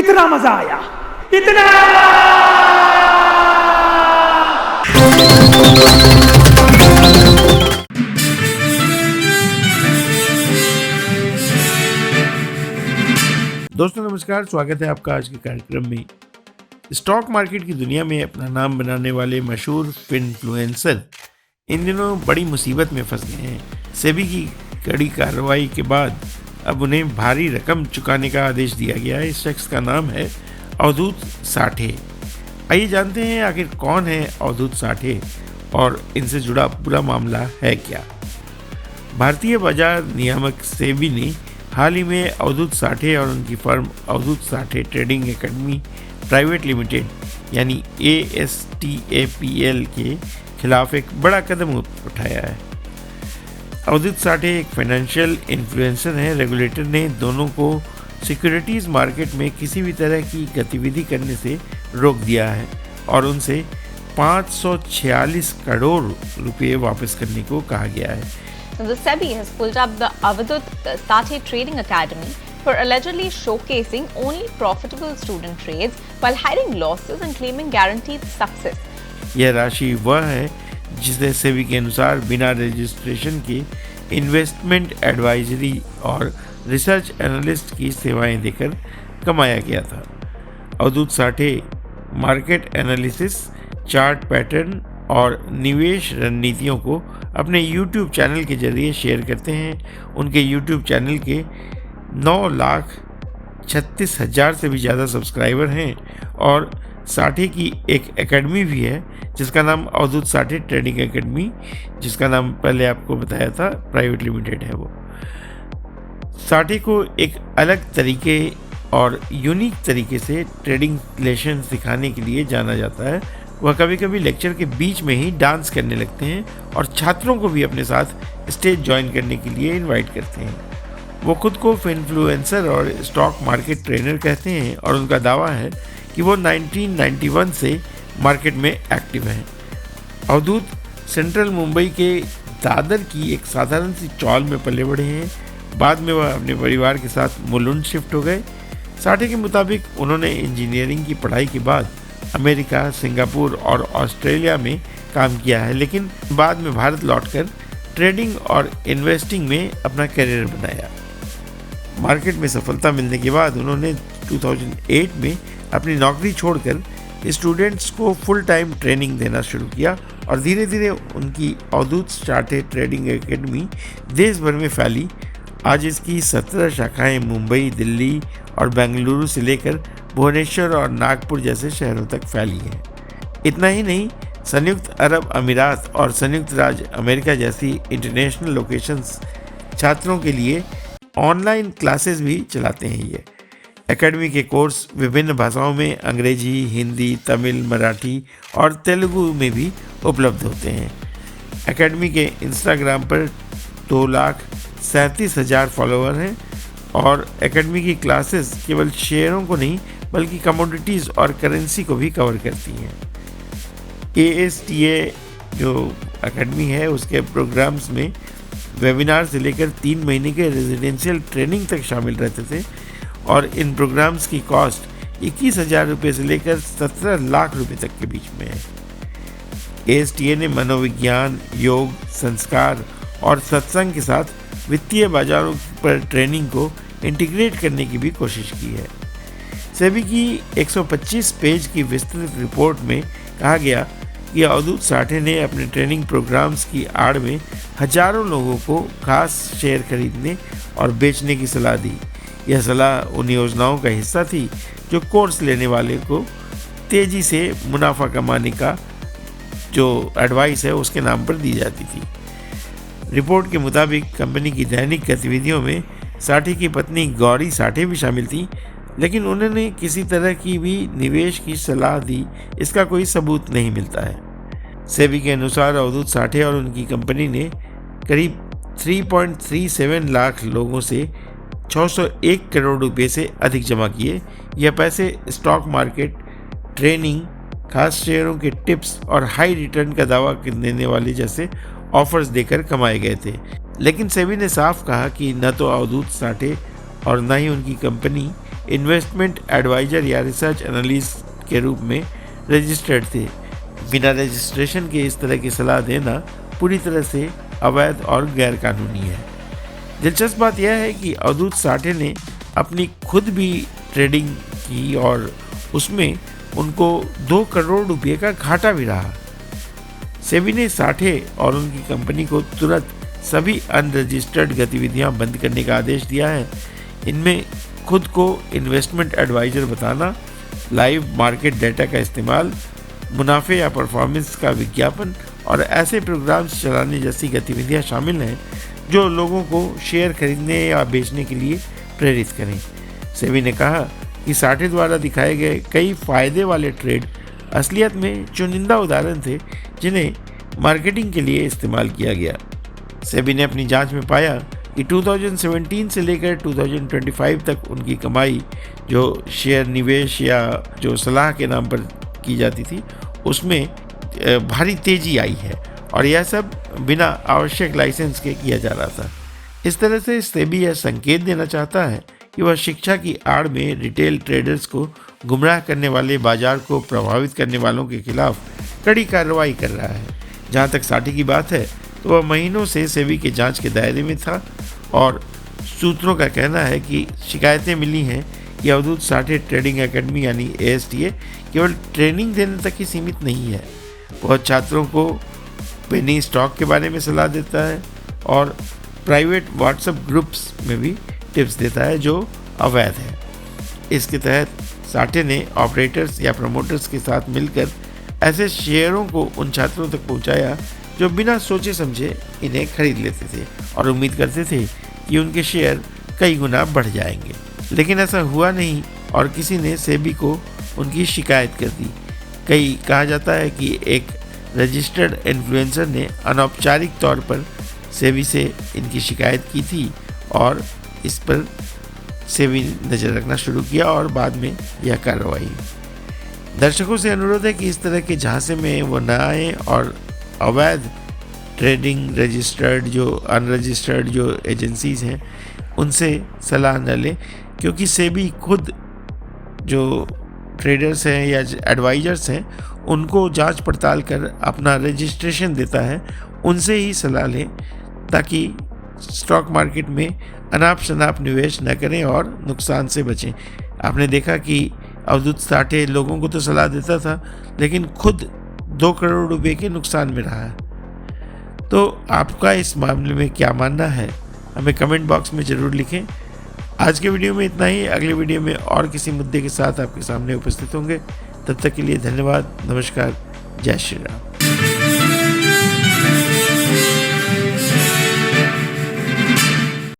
कितना मजा आया, इतना। दोस्तों नमस्कार, स्वागत है आपका आज के कार्यक्रम में। स्टॉक मार्केट की दुनिया में अपना नाम बनाने वाले मशहूर इन्फ्लुएंसर इन दिनों बड़ी मुसीबत में फंस गए हैं। सेबी की कड़ी कार्रवाई के बाद अब उन्हें भारी रकम चुकाने का आदेश दिया गया है। इस शख्स का नाम है अवधूत साठे। आइए जानते हैं आखिर कौन है अवधूत साठे और इनसे जुड़ा पूरा मामला है क्या। भारतीय बाजार नियामक सेबी ने हाल ही में अवधूत साठे और उनकी firm Avadhoot Sathe trading academy private limited यानी ASTAPL के खिलाफ एक बड़ा कदम उठाया है। अवधूत साठे एक फाइनेंशियल इन्फ्लुएंसर हैं। रेगुलेटर ने दोनों को सिक्योरिटीज़ मार्केट में किसी भी तरह की गतिविधि करने से रोक दिया है और उनसे 546 करोड़ रुपए वापस करने को कहा गया है। The SEBI has pulled up the Avadut Sathe Trading Academy for allegedly showcasing only profitable student trades while hiding losses and claiming guaranteed success. यह राशि वह है जिसे सेबी के अनुसार बिना रजिस्ट्रेशन के इन्वेस्टमेंट एडवाइजरी और रिसर्च एनालिस्ट की सेवाएं देकर कमाया गया था। Avadhoot Sathe market analysis, chart pattern और निवेश रणनीतियों को अपने YouTube चैनल के जरिए शेयर करते हैं। उनके YouTube चैनल के 9,36,000 से भी ज़्यादा सब्सक्राइबर हैं और साठे की एक एकेडमी भी है जिसका नाम अवधूत साठे ट्रेडिंग एकेडमी, जिसका नाम पहले आपको बताया था, प्राइवेट लिमिटेड है वो। साठे को एक अलग तरीके और यूनिक तरीके से ट्रेडिंग लेसन सिखाने के लिए जाना जाता है। वह कभी कभी लेक्चर के बीच में ही डांस करने लगते हैं और छात्रों को भी अपने साथ स्टेज ज्वाइन करने के लिए इनवाइट करते हैं। वो खुद को इन्फ्लुएंसर और स्टॉक मार्केट ट्रेनर कहते हैं और उनका दावा है कि वो 1991 से मार्केट में एक्टिव हैं। अवधूत सेंट्रल मुंबई के दादर की एक साधारण सी चौल में पले बढ़े हैं। बाद में वह अपने परिवार के साथ मुलुंड शिफ्ट हो गए। साठे के मुताबिक उन्होंने इंजीनियरिंग की पढ़ाई के बाद अमेरिका, सिंगापुर और ऑस्ट्रेलिया में काम किया है, लेकिन बाद में भारत लौटकर ट्रेडिंग और इन्वेस्टिंग में अपना करियर बनाया। मार्केट में सफलता मिलने के बाद उन्होंने 2008 में अपनी नौकरी छोड़कर स्टूडेंट्स को फुल टाइम ट्रेनिंग देना शुरू किया और धीरे धीरे उनकी अवधूत साठे ट्रेडिंग एकेडमी देश भर में फैली। आज इसकी 17 शाखाएं मुंबई, दिल्ली और बेंगलुरु से लेकर भुवनेश्वर और नागपुर जैसे शहरों तक फैली है। इतना ही नहीं, संयुक्त अरब अमीरात और संयुक्त राज्य अमेरिका जैसी इंटरनेशनल लोकेशंस छात्रों के लिए ऑनलाइन क्लासेस भी चलाते हैं। ये एकेडमी के कोर्स विभिन्न भाषाओं में अंग्रेजी, हिंदी, तमिल, मराठी और तेलुगु में भी उपलब्ध होते हैं। एकेडमी के इंस्टाग्राम पर 2,37,000 फॉलोअर हैं और एकेडमी की क्लासेस केवल शेयरों को नहीं बल्कि कमोडिटीज़ और करेंसी को भी कवर करती हैं। ASTA जो एकेडमी है उसके प्रोग्राम्स में वेबिनार से लेकर 3 महीने के रेजिडेंशियल ट्रेनिंग तक शामिल रहते थे और इन प्रोग्राम्स की कॉस्ट 21,000 रुपये से लेकर 17 लाख रुपए तक के बीच में है। ASTA ने मनोविज्ञान, योग, संस्कार और सत्संग के साथ वित्तीय बाजारों पर ट्रेनिंग को इंटीग्रेट करने की भी कोशिश की है। सेबी की 125 पेज की विस्तृत रिपोर्ट में कहा गया कि अवधूत साठे ने अपने ट्रेनिंग प्रोग्राम्स की आड़ में हजारों लोगों को खास शेयर खरीदने और बेचने की सलाह दी। यह सलाह उन योजनाओं का हिस्सा थी जो कोर्स लेने वाले को तेज़ी से मुनाफा कमाने का जो एडवाइस है उसके नाम पर दी जाती थी। रिपोर्ट के मुताबिक कंपनी की दैनिक गतिविधियों में साठे की पत्नी गौरी साठे भी शामिल थी, लेकिन उन्होंने किसी तरह की भी निवेश की सलाह दी, इसका कोई सबूत नहीं मिलता है। सेबी के अनुसार अवधूत साठे और उनकी कंपनी ने करीब 3.37 लाख लोगों से 601 करोड़ रुपए से अधिक जमा किए। यह पैसे स्टॉक मार्केट, ट्रेनिंग, खास शेयरों के टिप्स और हाई रिटर्न का दावा देने वाले जैसे ऑफर्स देकर कमाए गए थे। लेकिन सेबी ने साफ कहा कि न तो अवधूत साठे और न ही उनकी कंपनी इन्वेस्टमेंट एडवाइजर या रिसर्च एनालिस्ट के रूप में रजिस्टर्ड थे। बिना रजिस्ट्रेशन के इस तरह की सलाह देना पूरी तरह से अवैध और गैरकानूनी है। दिलचस्प बात यह है कि अवधूत साठे ने अपनी खुद भी ट्रेडिंग की और उसमें उनको 2 करोड़ रुपये का घाटा भी रहा। सेबी ने साठे और उनकी कंपनी को तुरंत सभी अनरजिस्टर्ड गतिविधियां बंद करने का आदेश दिया है। इनमें खुद को इन्वेस्टमेंट एडवाइजर बताना, लाइव मार्केट डेटा का इस्तेमाल, मुनाफे या परफॉर्मेंस का विज्ञापन और ऐसे प्रोग्राम्स चलाने जैसी गतिविधियां शामिल हैं जो लोगों को शेयर खरीदने या बेचने के लिए प्रेरित करें। सेबी ने कहा कि साठे द्वारा दिखाए गए कई फायदे वाले ट्रेड असलियत में चुनिंदा उदाहरण थे जिन्हें मार्केटिंग के लिए इस्तेमाल किया गया। सेबी ने अपनी जांच में पाया कि 2017 से लेकर 2025 तक उनकी कमाई जो शेयर निवेश या जो सलाह के नाम पर की जाती थी उसमें भारी तेजी आई है और यह सब बिना आवश्यक लाइसेंस के किया जा रहा था। इस तरह से सेबी यह संकेत देना चाहता है कि वह शिक्षा की आड़ में रिटेल ट्रेडर्स को गुमराह करने वाले बाजार को प्रभावित करने वालों के खिलाफ कड़ी कार्रवाई कर रहा है। जहां तक साठे की बात है तो वह महीनों से सेबी के जांच के दायरे में था और सूत्रों का कहना है कि शिकायतें मिली हैं कि अवधूत साठे ट्रेडिंग एकेडमी यानी ASTA केवल ट्रेनिंग देने तक ही सीमित नहीं है। वह छात्रों को पेनी स्टॉक के बारे में सलाह देता है और प्राइवेट व्हाट्सएप ग्रुप्स में भी टिप्स देता है जो अवैध है। इसके तहत साठे ने ऑपरेटर्स या प्रमोटर्स के साथ मिलकर ऐसे शेयरों को उन छात्रों तक पहुंचाया जो बिना सोचे समझे इन्हें खरीद लेते थे और उम्मीद करते थे कि उनके शेयर कई गुना बढ़ जाएंगे, लेकिन ऐसा हुआ नहीं और किसी ने सेबी को उनकी शिकायत कर दी। कहा जाता है कि एक रजिस्टर्ड इन्फ्लुएंसर ने अनौपचारिक तौर पर सेबी से इनकी शिकायत की थी और इस पर सेबी ने नज़र रखना शुरू किया और बाद में यह कार्रवाई। दर्शकों से अनुरोध है कि इस तरह के झांसे में वो न आए और अवैध ट्रेडिंग रजिस्टर्ड जो अनरजिस्टर्ड जो एजेंसीज हैं उनसे सलाह न लें, क्योंकि सेबी खुद जो ट्रेडर्स हैं या एडवाइजर्स हैं उनको जांच पड़ताल कर अपना रजिस्ट्रेशन देता है, उनसे ही सलाह लें ताकि स्टॉक मार्केट में अनाप शनाप निवेश न करें और नुकसान से बचें। आपने देखा कि अवधूत साठे लोगों को तो सलाह देता था लेकिन खुद 2 करोड़ रुपए के नुकसान में रहा है। तो आपका इस मामले में क्या मानना है हमें कमेंट बॉक्स में ज़रूर लिखें। आज के वीडियो में इतना ही। अगले वीडियो में और किसी मुद्दे के साथ आपके सामने उपस्थित होंगे। तब तक के लिए धन्यवाद। नमस्कार। जय श्री राम।